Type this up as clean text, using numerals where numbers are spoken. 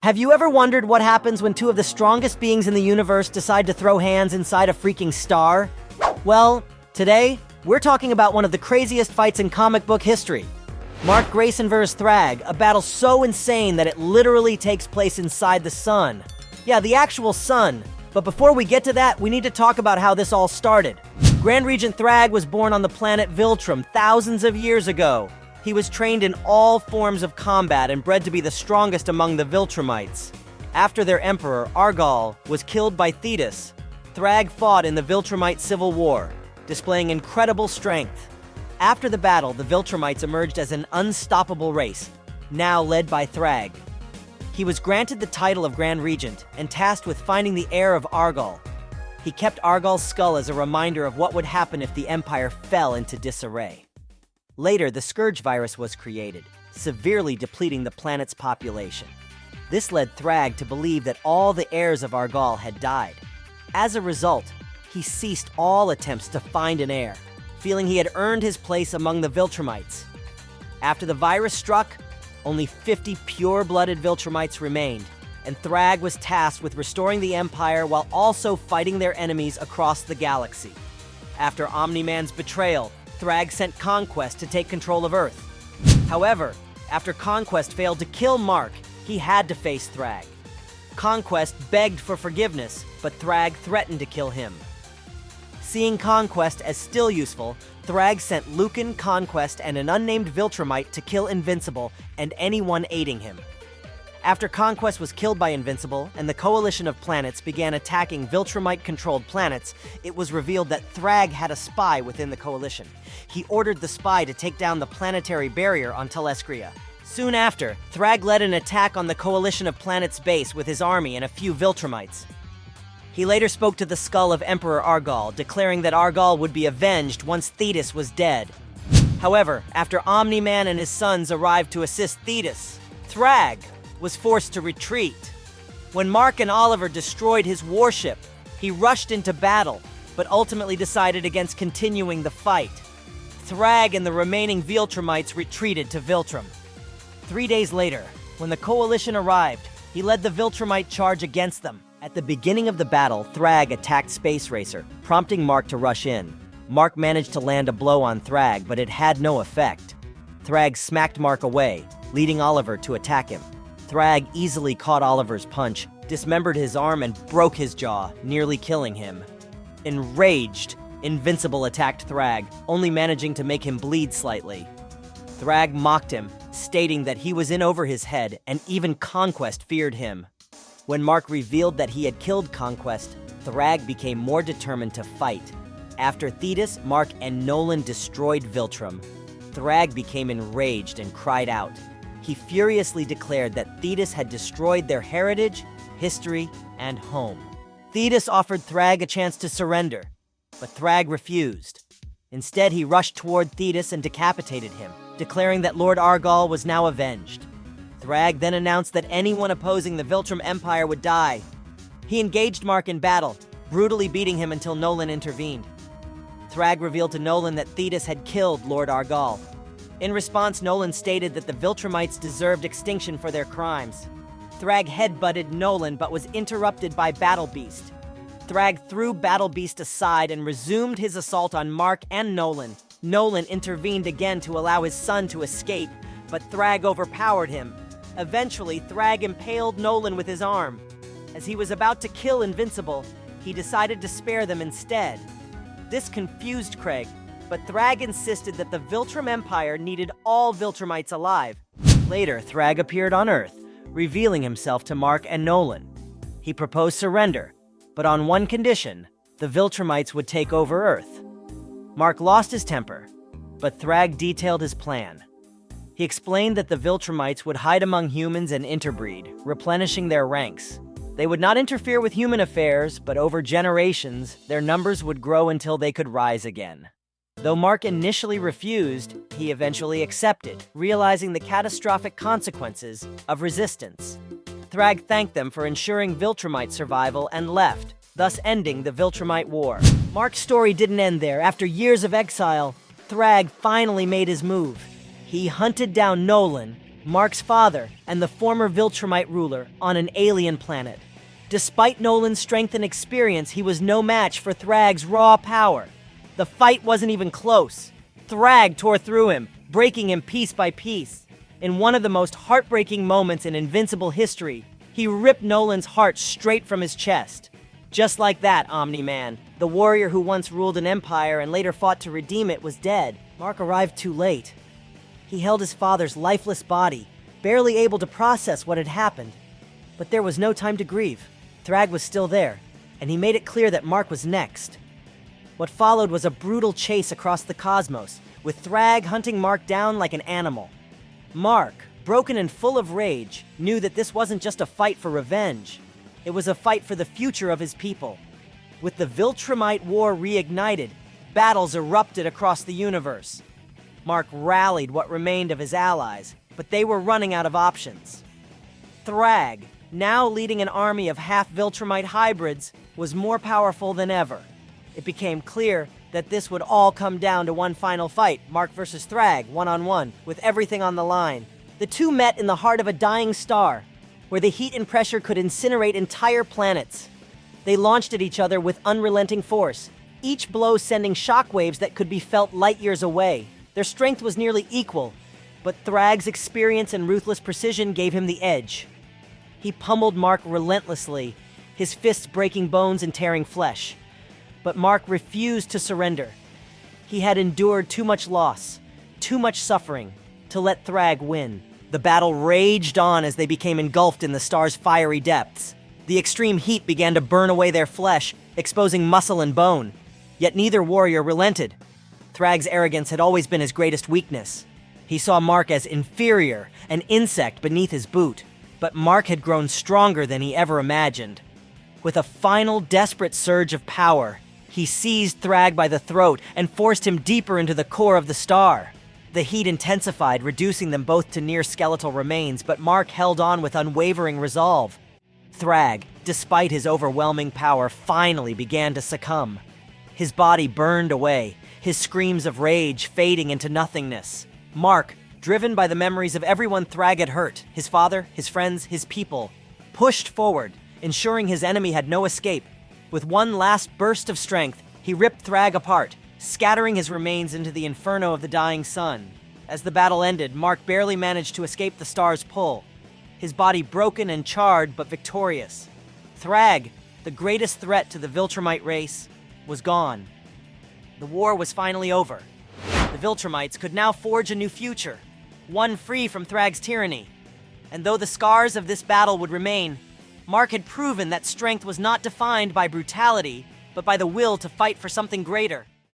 Have you ever wondered what happens when two of the strongest beings in the universe decide to throw hands inside a freaking star? Well, today, we're talking about one of the craziest fights in comic book history. Mark Grayson vs. Thragg, a battle so insane that it literally takes place inside the sun. Yeah, the actual sun. But before we get to that, we need to talk about how this all started. Grand Regent Thragg was born on the planet Viltrum thousands of years ago. He was trained in all forms of combat and bred to be the strongest among the Viltrumites. After their emperor, Argal, was killed by Thetis, Thragg fought in the Viltrumite Civil War, displaying incredible strength. After the battle, the Viltrumites emerged as an unstoppable race, now led by Thragg. He was granted the title of Grand Regent and tasked with finding the heir of Argal. He kept Argal's skull as a reminder of what would happen if the Empire fell into disarray. Later, the Scourge virus was created, severely depleting the planet's population. This led Thragg to believe that all the heirs of Argal had died. As a result, he ceased all attempts to find an heir, feeling he had earned his place among the Viltrumites. After the virus struck, only 50 pure-blooded Viltrumites remained, and Thragg was tasked with restoring the Empire while also fighting their enemies across the galaxy. After Omni-Man's betrayal, Thragg sent Conquest to take control of Earth. However, after Conquest failed to kill Mark, he had to face Thragg. Conquest begged for forgiveness, but Thragg threatened to kill him. Seeing Conquest as still useful, Thragg sent Lucan, Conquest, and an unnamed Viltrumite to kill Invincible and anyone aiding him. After Conquest was killed by Invincible and the coalition of planets began attacking Viltrumite-controlled planets, it was revealed that Thragg had a spy within the coalition. He ordered the spy to take down the planetary barrier on Telescria. Soon after, Thragg led an attack on the coalition of planets' base with his army and a few Viltrumites. He later spoke to the skull of Emperor Argal, declaring that Argal would be avenged once Thetis was dead. However, after Omni-Man and his sons arrived to assist Thetis, Thragg was forced to retreat. When Mark and Oliver destroyed his warship, he rushed into battle, but ultimately decided against continuing the fight. Thragg and the remaining Viltrumites retreated to Viltrum. 3 days later, when the coalition arrived, he led the Viltrumite charge against them. At the beginning of the battle, Thragg attacked Space Racer, prompting Mark to rush in. Mark managed to land a blow on Thragg, but it had no effect. Thragg smacked Mark away, leading Oliver to attack him. Thragg easily caught Oliver's punch, dismembered his arm, and broke his jaw, nearly killing him. Enraged, Invincible attacked Thragg, only managing to make him bleed slightly. Thragg mocked him, stating that he was in over his head, and even Conquest feared him. When Mark revealed that he had killed Conquest, Thragg became more determined to fight. After Thetis, Mark, and Nolan destroyed Viltrum, Thragg became enraged and cried out. He furiously declared that Thetis had destroyed their heritage, history, and home. Thetis offered Thragg a chance to surrender, but Thragg refused. Instead, he rushed toward Thetis and decapitated him, declaring that Lord Argal was now avenged. Thragg then announced that anyone opposing the Viltrum Empire would die. He engaged Mark in battle, brutally beating him until Nolan intervened. Thragg revealed to Nolan that Thetis had killed Lord Argal. In response, Nolan stated that the Viltrumites deserved extinction for their crimes. Thragg headbutted Nolan but was interrupted by Battle Beast. Thragg threw Battle Beast aside and resumed his assault on Mark and Nolan. Nolan intervened again to allow his son to escape, but Thragg overpowered him. Eventually, Thragg impaled Nolan with his arm. As he was about to kill Invincible, he decided to spare them instead. This confused Craig, but Thragg insisted that the Viltrum Empire needed all Viltrumites alive. Later, Thragg appeared on Earth, revealing himself to Mark and Nolan. He proposed surrender, but on one condition: the Viltrumites would take over Earth. Mark lost his temper, but Thragg detailed his plan. He explained that the Viltrumites would hide among humans and interbreed, replenishing their ranks. They would not interfere with human affairs, but over generations, their numbers would grow until they could rise again. Though Mark initially refused, he eventually accepted, realizing the catastrophic consequences of resistance. Thragg thanked them for ensuring Viltrumite survival and left, thus ending the Viltrumite War. Mark's story didn't end there. After years of exile, Thragg finally made his move. He hunted down Nolan Mark's father and the former Viltrumite ruler on an alien planet. Despite Nolan's strength and experience, he was no match for Thragg's raw power. The fight wasn't even close. Thragg tore through him, breaking him piece by piece. In one of the most heartbreaking moments in Invincible history, he ripped Nolan's heart straight from his chest. Just like that, Omni-Man, the warrior who once ruled an empire and later fought to redeem it, was dead. Mark arrived too late. He held his father's lifeless body, barely able to process what had happened. But there was no time to grieve. Thragg was still there, and he made it clear that Mark was next. What followed was a brutal chase across the cosmos, with Thragg hunting Mark down like an animal. Mark, broken and full of rage, knew that this wasn't just a fight for revenge. It was a fight for the future of his people. With the Viltrumite War reignited, battles erupted across the universe. Mark rallied what remained of his allies, but they were running out of options. Thragg, now leading an army of half-Viltrumite hybrids, was more powerful than ever. It became clear that this would all come down to one final fight, Mark versus Thragg, one-on-one, with everything on the line. The two met in the heart of a dying star, where the heat and pressure could incinerate entire planets. They launched at each other with unrelenting force, each blow sending shockwaves that could be felt light years away. Their strength was nearly equal, but Thragg's experience and ruthless precision gave him the edge. He pummeled Mark relentlessly, his fists breaking bones and tearing flesh. But Mark refused to surrender. He had endured too much loss, too much suffering, to let Thragg win. The battle raged on as they became engulfed in the star's fiery depths. The extreme heat began to burn away their flesh, exposing muscle and bone. Yet neither warrior relented. Thragg's arrogance had always been his greatest weakness. He saw Mark as inferior, an insect beneath his boot. But Mark had grown stronger than he ever imagined. With a final desperate surge of power, he seized Thragg by the throat and forced him deeper into the core of the star. The heat intensified, reducing them both to near skeletal remains, but Mark held on with unwavering resolve. Thragg, despite his overwhelming power, finally began to succumb. His body burned away, his screams of rage fading into nothingness. Mark, driven by the memories of everyone Thragg had hurt, his father, his friends, his people, pushed forward, ensuring his enemy had no escape. With one last burst of strength, he ripped Thragg apart, scattering his remains into the inferno of the dying sun. As the battle ended, Mark barely managed to escape the star's pull, his body broken and charred but victorious. Thragg, the greatest threat to the Viltrumite race, was gone. The war was finally over. The Viltrumites could now forge a new future, one free from Thragg's tyranny. And though the scars of this battle would remain, Mark had proven that strength was not defined by brutality, but by the will to fight for something greater.